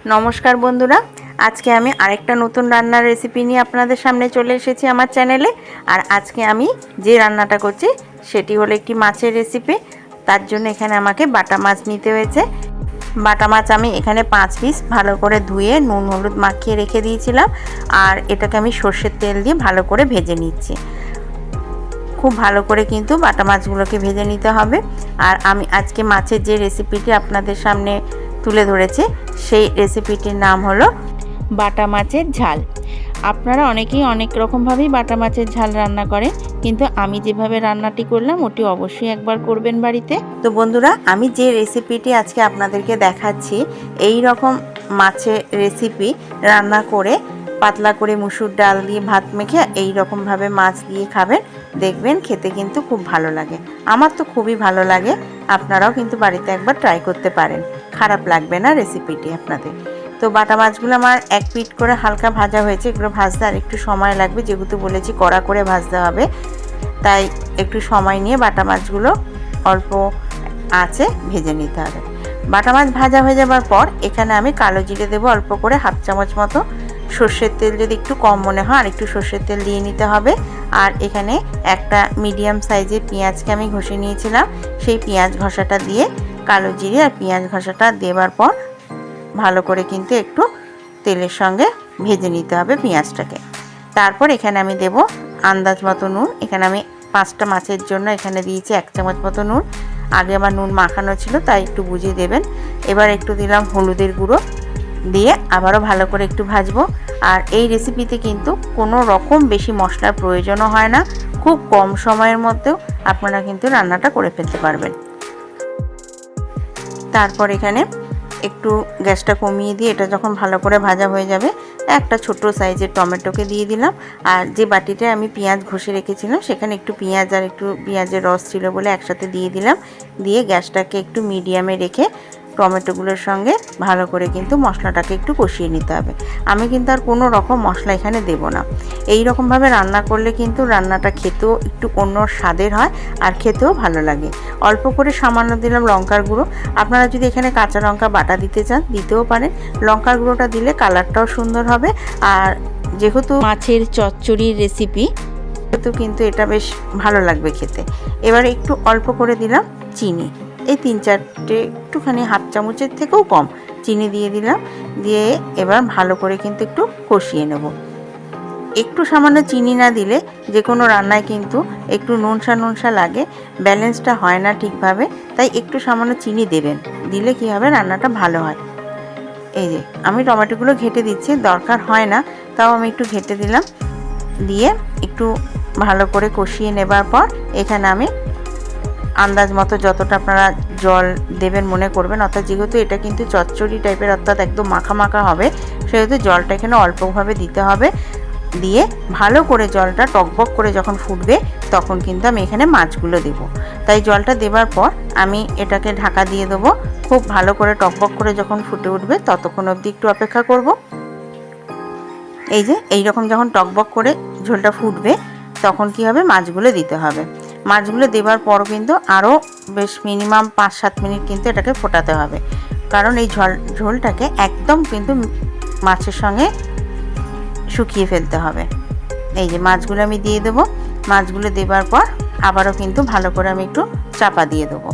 নমস্কার বন্ধুরা, আজকে আমি আরেকটা নতুন রান্নার রেসিপি নিয়ে আপনাদের সামনে চলে এসেছি আমার চ্যানেলে। আর আজকে আমি যে রান্নাটা করছি সেটি হলো একটি মাছের রেসিপি। তার জন্য এখানে আমাকে বাটা মাছ নিতে হয়েছে। বাটা মাছ আমি এখানে 5 পিস ভালো করে ধুয়ে নুন হলুদ মাখিয়ে রেখে দিয়েছিলাম। আর এটাকে আমি সর্ষের তেল দিয়ে ভালো করে ভেজে নিচ্ছি। খুব ভালো করে কিন্তু বাটা মাছগুলোকে ভেজে নিতে হবে। আর আমি আজকে মাছের যে রেসিপিটি আপনাদের সামনে তুলে ধরেছি সেই রেসিপিটির নাম হলো বাটা মাছের ঝাল। আপনারা অনেকেই অনেক রকমভাবেই বাটা মাছের ঝাল রান্না করেন, কিন্তু আমি যেভাবে রান্নাটি করলাম ওটি অবশ্যই একবার করবেন বাড়িতে। তো বন্ধুরা, আমি যে রেসিপিটি আজকে আপনাদেরকে দেখাচ্ছি এই রকম মাছের রেসিপি রান্না করে পাতলা করে মুসুর ডাল দিয়ে ভাত মেখে এই রকমভাবে মাছ দিয়ে খাবেন, দেখবেন খেতে কিন্তু খুব ভালো লাগে। আমার তো খুবই ভালো লাগে। আপনারাও কিন্তু বাড়িতে একবার ট্রাই করতে পারেন, খারাপ লাগবে না রেসিপিটি আপনাদের। তো বাটা মাছগুলো আমার এক পিঠ করে হালকা ভাজা হয়েছে। এগুলো ভাজতে আর একটু সময় লাগবে, যেহেতু বলেছি কড়া করে ভাজতে হবে, তাই একটু সময় নিয়ে বাটা মাছগুলো অল্প আঁচে ভেজে নিতে হবে। বাটা মাছ ভাজা হয়ে যাবার পর এখানে আমি কালো জিরে দেবো অল্প করে, 1/2 চামচ মতো। সর্ষের তেল যদি একটু কম মনে হয় আর একটু সর্ষের তেল দিয়ে নিতে হবে। আর এখানে একটা মিডিয়াম সাইজের পেঁয়াজকে আমি ঘষে নিয়েছিলাম, সেই পেঁয়াজ ঘষাটা দিয়ে কালো জিরে আর পেঁয়াজ ঘষাটা দেওয়ার পর ভালো করে কিন্তু একটু তেলের সঙ্গে ভেজে নিতে হবে পেঁয়াজটাকে। তারপর এখানে আমি দেব আন্দাজ মতো নুন। এখানে আমি 5টা মাছের জন্য এখানে দিয়েছি 1 চামচ মতো নুন। আগে আমার নুন মাখানো ছিল, তাই একটু বুঝে দেবেন। এবার একটু দিলাম হলুদের গুঁড়ো, দিয়ে আবারও ভালো করে একটু ভাজবো। আর এই রেসিপিতে কিন্তু কোনো রকম বেশি মশলার প্রয়োজনও হয় না, খুব কম সময়ের মধ্যেও আপনারা কিন্তু রান্নাটা করে ফেলতে পারবেন। তারপর এখানে একটু গ্যাসটা কমিয়ে দিয়ে এটা যখন ভালো করে ভাজা হয়ে যাবে, একটা ছোট সাইজের টমেটোকে দিয়ে দিলাম। আর যে বাটিতে আমি পেঁয়াজ ঘষে রেখেছিলাম সেখানে একটু পেঁয়াজ আর একটু পেঁয়াজের রস ছিল বলে একসাথে দিয়ে দিলাম। দিয়ে গ্যাসটাকে একটু মিডিয়ামে রেখে টমেটোগুলোর সঙ্গে ভালো করে কিন্তু মশলাটাকে একটু কষিয়ে নিতে হবে। আমি কিন্তু আর কোনো রকম মশলা এখানে দেব না। এই রকমভাবে রান্না করলে কিন্তু রান্নাটা খেতেও একটু অন্য স্বাদের হয় আর খেতেও ভালো লাগে। অল্প করে সামান্য দিলাম লঙ্কার গুঁড়ো। আপনারা যদি এখানে কাঁচা লঙ্কা বাটা দিতে চান দিতেও পারেন, লঙ্কার গুঁড়োটা দিলে কালারটাও সুন্দর হবে। আর যেহেতু মাছের চচ্চড়ির রেসিপি, সেহেতু কিন্তু এটা বেশ ভালো লাগবে খেতে। এবার একটু অল্প করে দিলাম চিনি, এই 3-4টে, একটুখানি 1/2 চামচের থেকেও কম চিনি দিয়ে দিলাম। দিয়ে এবার ভালো করে কিন্তু একটু কষিয়ে নেব। একটু সামান্য চিনি না দিলে যে কোনো রান্নায় কিন্তু একটু নুনসা নুনসা লাগে, ব্যালেন্সটা হয় না ঠিকভাবে। তাই একটু সামান্য চিনি দেবেন, দিলে কি হবে রান্নাটা ভালো হয়। এই যে আমি টমেটোগুলো ঘেটে দিচ্ছি, দরকার হয় না, তাও আমি একটু ঘেটে দিলাম। দিয়ে একটু ভালো করে কষিয়ে নেবার পর এখানে আমি আন্দাজ মতো যতটা আপনারা জল দেবেন মনে করবেন, অর্থাৎ যেহেতু এটা কিন্তু চচ্চড়ি টাইপের, অর্থাৎ একদম মাখা মাখা হবে, সেহেতু জলটা এখানে অল্পভাবে দিতে হবে। দিয়ে ভালো করে জলটা টকবক করে যখন ফুটবে তখন কিন্তু আমি এখানে মাছগুলো দেব। তাই জলটা দেবার পর আমি এটাকে ঢাকা দিয়ে দেবো। খুব ভালো করে টকবক করে যখন ফুটে উঠবে ততক্ষণ অবধি একটু অপেক্ষা করব। এই যে এইরকম যখন টকবক করে ঝোলটা ফুটবে তখন কি হবে, মাছগুলো দিতে হবে। মাছগুলো দেবার পর কিন্তু আরও বেশ মিনিমাম 5-7 মিনিট কিন্তু এটাকে ফোটাতে হবে, কারণ এই ঝোলটাকে একদম কিন্তু মাছের সঙ্গে শুকিয়ে ফেলতে হবে। এই যে মাছগুলো আমি দিয়ে দেবো। মাছগুলো দেবার পর আবারও কিন্তু ভালো করে আমি একটু চাপা দিয়ে দেবো।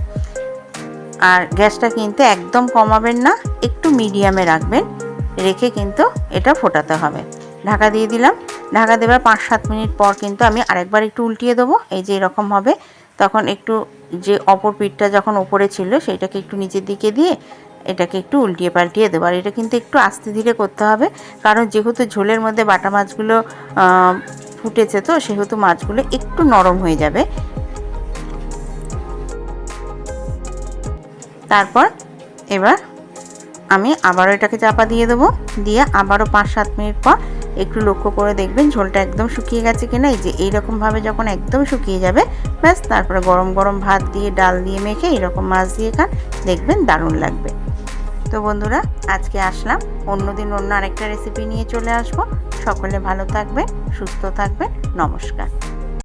আর গ্যাসটা কিন্তু একদম কমাবেন না, একটু মিডিয়ামে রাখবেন, রেখে কিন্তু এটা ফোটাতে হবে। ঢাকা দিয়ে দিলাম। ঢাকা দেওয়ার 5-7 মিনিট পর কিন্তু আমি আরেকবার একটু উল্টিয়ে দেবো। এই যে এরকম হবে, তখন একটু যে অপর পিঠটা যখন ওপরে ছিল সেইটাকে একটু নিচের দিকে দিয়ে এটাকে একটু উল্টিয়ে পাল্টিয়ে দেবো। আর এটা কিন্তু একটু আস্তে ধীরে করতে হবে, কারণ যেহেতু ঝোলের মধ্যে বাটা মাছগুলো ফুটেছে, তো সেহেতু মাছগুলো একটু নরম হয়ে যাবে। তারপর এবার আমি আবারও এটাকে চাপা দিয়ে দেবো। দিয়ে আবারও 5-7 মিনিট পর একটু লক্ষ্য করে দেখবেন ঝোলটা একদম শুকিয়ে গেছে কিনা। এই যে এইরকমভাবে যখন একদম শুকিয়ে যাবে, ব্যাস তারপরে গরম গরম ভাত দিয়ে ডাল দিয়ে মেখে এরকম মাছ দিয়ে খান, দেখবেন দারুণ লাগবে। তো বন্ধুরা, আজকে আসলাম, অন্যদিন অন্য আরেকটা রেসিপি নিয়ে চলে আসবো। সকলে ভালো থাকবেন, সুস্থ থাকবেন। নমস্কার।